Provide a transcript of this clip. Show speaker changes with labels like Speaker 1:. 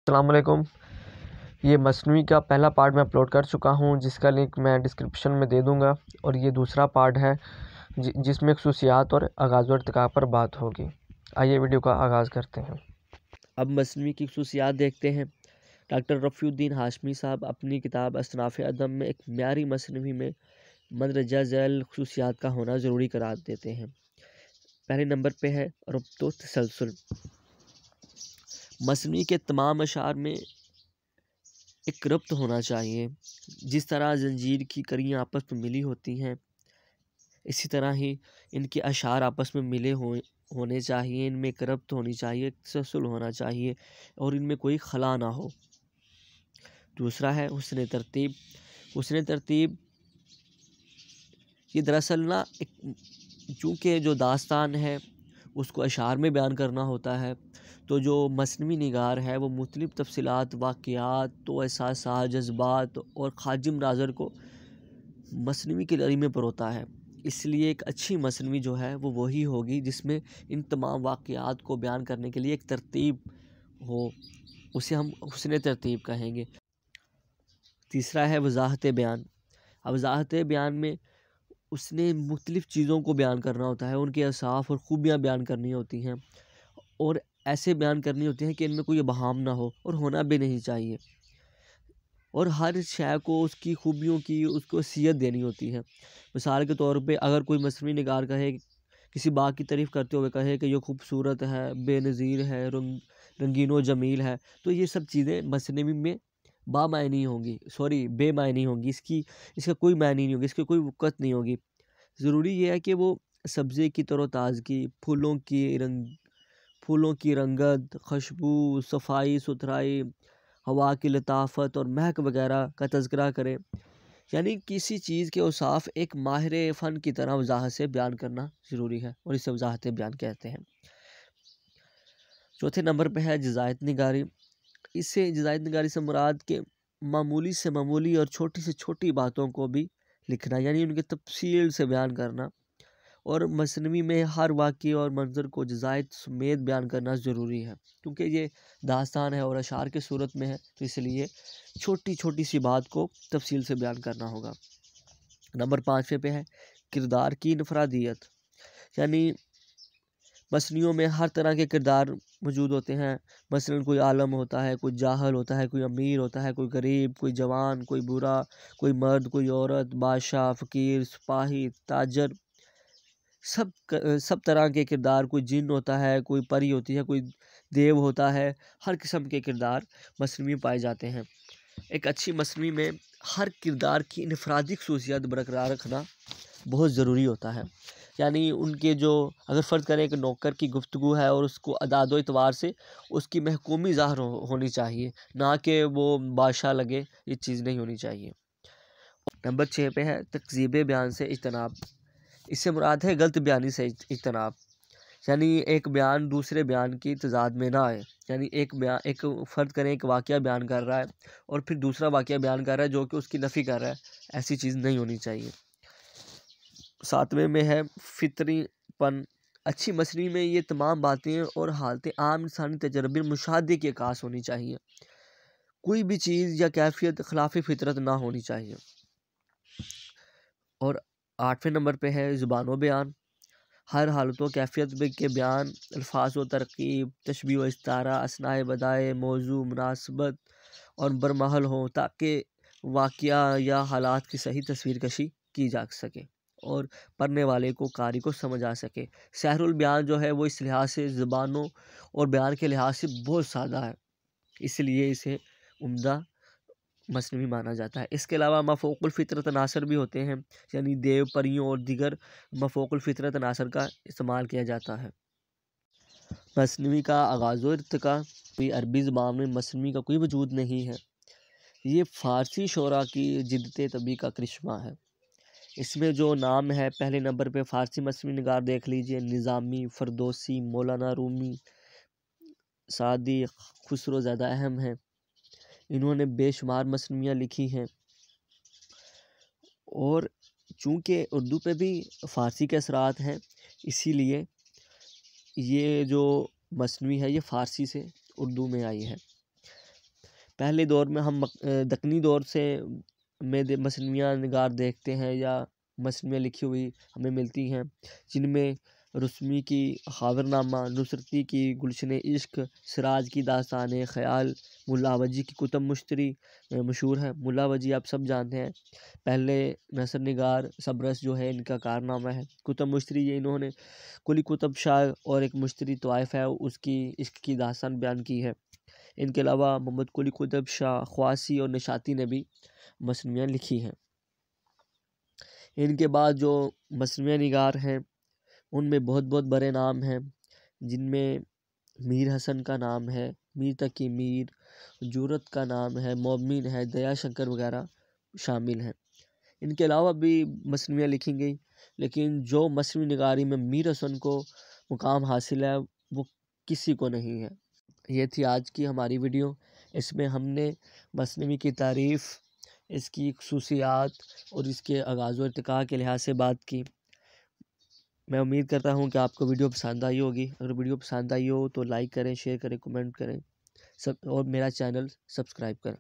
Speaker 1: अस्सलाम वालेकुम। ये मसनवी का पहला पार्ट मैं अपलोड कर चुका हूँ, जिसका लिंक मैं डिस्क्रिप्शन में दे दूँगा। और ये दूसरा पार्ट है जिसमें खसूसियात और आगाज़ और इर्तिका पर बात होगी। आइए वीडियो का आगाज़ करते हैं।
Speaker 2: अब मसनवी की खसूसियात देखते हैं। डॉक्टर रफ़ीउद्दीन हाशमी साहब अपनी किताब असनाफ़ अदम में एक म्यारी मसनवी में मंदरजा झैल खसूसियात का होना ज़रूरी करार देते हैं। पहले नंबर पे है रब्तो तसलसल। मसनवी के तमाम अशार में एक रब्त होना चाहिए। जिस तरह जंजीर की कड़ियाँ आपस में मिली होती हैं, इसी तरह ही इनके अशार आपस में मिले होने चाहिए। इनमें एक रब्त होनी चाहिए, तसलसल होना चाहिए और इनमें कोई खला ना हो। दूसरा है हुस्न तरतीब। हुस्न तरतीब ये दरअसल ना एक, चूँकि जो दास्तान है उसको अशार में बयान करना होता है, तो जो मसनवी निगार है वो मुख्तलिफ़ तफ़सीलात, वाक़यात, तो एहसासात, जज्बात और ख़ाजिम नाज़र को मसनवी की लड़ी में परोता है। इसलिए एक अच्छी मसनवी जो है वो वही होगी जिसमें इन तमाम वाक़यात को बयान करने के लिए एक तरतीब हो, उसे हम हुस्न तरतीब कहेंगे। तीसरा है वज़ाहत बयान। अब वज़ाहत बयान में उसने मुख्तलिफ़ चीज़ों को बयान करना होता है, उनके औसाफ़ और ख़ूबियाँ बयान करनी होती हैं और ऐसे बयान करनी होती हैं कि इनमें कोई इबहाम ना हो और होना भी नहीं चाहिए। और हर शय को उसकी खूबियों की उसको हैसियत देनी होती है। मिसाल के तौर पे अगर कोई मसनवी निगार कहे, किसी बाग की तारीफ़ करते हुए कहे कि ये खूबसूरत है, बेनज़ीर है, रंगीन व जमील है, तो ये सब चीज़ें मसनवी में बेमायनी होंगी। इसका कोई मायने नहीं होगी, इसकी कोई वक़्त नहीं होगी। ज़रूरी ये है कि वो सब्ज़े की तरोताज़गी, फूलों की रंगत, खुशबू, सफाई सुथराई, हवा की लताफ़त और महक वगैरह का तज़किरा करें। यानी किसी चीज़ के औसाफ़ एक माहिर फ़न की तरह वज़ाहत से बयान करना ज़रूरी है और इसे वज़ाहत बयान कहते हैं। चौथे नंबर पे है जज़ायत निगारी। इससे जज़ायत निगारी से मुराद के मामूली से मामूली और छोटी से छोटी बातों को भी लिखना, यानी उनके तफ़सील से बयान करना। और मसनवी में हर वाक़ये और मंज़र को जज़ायत समेत बयान करना ज़रूरी है, क्योंकि ये दास्तान है और अशार की सूरत में है, तो इसलिए छोटी छोटी सी बात को तफ़सील से बयान करना होगा। नंबर 5 पे है किरदार की इनफरादियत। यानी मसनियों में हर तरह के किरदार मौजूद होते हैं। मसलन कोई आलम होता है, कोई जाहल होता है, कोई अमीर होता है, कोई गरीब, कोई जवान, कोई बुरा, कोई मर्द, कोई औरत, बादशाह, फ़कीर, सिपाही, ताजर, सब तरह के किरदार। कोई जिन होता है, कोई परी होती है, कोई देव होता है। हर किस्म के किरदार मसनवी में पाए जाते हैं। एक अच्छी मसनवी में हर किरदार की इनफरादी खसूसियत बरकरार रखना बहुत ज़रूरी होता है। यानी उनके जो, अगर फ़र्ज़ करें एक नौकर की गुफ्तगू है और उसको अदाद एतबार से उसकी महकूमी ज़ाहिर होनी चाहिए, ना कि वो बादशाह लगे, ये चीज़ नहीं होनी चाहिए। नंबर 6 पे है तकज़ीब बयान से इज्तनाब। इससे मुराद है गलत बयानी से इज्तनाब। यानी एक बयान दूसरे बयान की तज़ाद में ना आए। यानी एक फ़र्ज़ करें एक वाक़या बयान कर रहा है और फिर दूसरा वाक़या बयान कर रहा है जो कि उसकी नफ़ी कर रहा है, ऐसी चीज़ नहीं होनी चाहिए। 7वें में है फितरीपन। अच्छी मसनवी में ये तमाम बातें और हालतें आम इंसानी तजर्बे मुशाहदे की अक्कास होनी चाहिए। कोई भी चीज़ या कैफ़ियत खिलाफ़ फितरत ना होनी चाहिए। और 8वें नंबर पे है ज़ुबान व बयान। हर हालतों कैफ़ियत के बयान, अल्फाज व तरकीब, तशबीह व इस्तारा, असनाए बदाए, मौजू, मुनासबत और बरमहल हों, ताकि वाक़या या हालात की सही तस्वीर कशी की जा सके और पढ़ने वाले को, कारी को समझ आ सके। सहरुल बयान जो है वो इस लिहाज से ज़ुबानों और बयान के लिहाज से बहुत सादा है, इसलिए इसे उम्दा मसनवी माना जाता है। इसके अलावा मफ़ूक़ुल फ़ितरत अनासर भी होते हैं, यानी देव, परियों और दीगर मफ़ूक़ुल फ़ितरत अनासर का इस्तेमाल किया जाता है। मसनवी का आगाज़ व इर्तिका भी अरबी ज़ुबान में मसनवी का कोई वजूद नहीं है। ये फ़ारसी शोरा की जिद्दत तबी का करिश्मा है। इसमें जो नाम है, पहले नंबर पे फ़ारसी मसनवी निगार देख लीजिए, निज़ामी, फ़रदौसी, मौलाना रूमी, सादी, खुसरो ज़्यादा अहम हैं। इन्होंने बेशुमार मसनवियाँ लिखी हैं और चूँकि उर्दू पे भी फ़ारसी के असरात हैं, इसीलिए ये जो मसनवी है ये फ़ारसी से उर्दू में आई है। पहले दौर में हम दक्कनी दौर से में मसनवियाँ निगार देखते हैं या मसनवियाँ लिखी हुई हमें मिलती हैं, जिनमें रुस्मी की खावरनामा, नुसरती की गुलशन इश्क, सिराज की दास्तान ख़याल, मुल्ला वजी की कुतुब मुश्तरी मशहूर है। मुल्ला वजी आप सब जानते हैं, पहले नसर निगार सबरस जो है इनका कारनामा है। कुतुब मुश्तरी ये इन्होंने कुली कुतुब शाह और एक मुश्तरी तवाइफ है उसकी इश्क की दास्तान बयान की है। इनके अलावा मोहम्मद कुली कुतुब शाह, ख्वासी और निशाती ने भी मसनवियाँ लिखी हैं। इनके बाद जो मसनवियाँ निगार हैं उनमें बहुत बहुत बड़े नाम हैं, जिनमें मीर हसन का नाम है, मीर तकी मीर, जुरत का नाम है, मोमिन है, दया शंकर वगैरह शामिल हैं। इनके अलावा भी मसनवियाँ लिखी गई, लेकिन जो मसनवी निगारी में मीर हसन को मुकाम हासिल है वो किसी को नहीं है। ये थी आज की हमारी वीडियो। इसमें हमने मसनवी की तारीफ़, इसकी ख़ुसूसियात और इसके आगाज़ व इर्तिक़ा के लिहाज से बात की। मैं उम्मीद करता हूँ कि आपको वीडियो पसंद आई होगी। अगर वीडियो पसंद आई हो तो लाइक करें, शेयर करें, कमेंट करें, सब और मेरा चैनल सब्सक्राइब करें।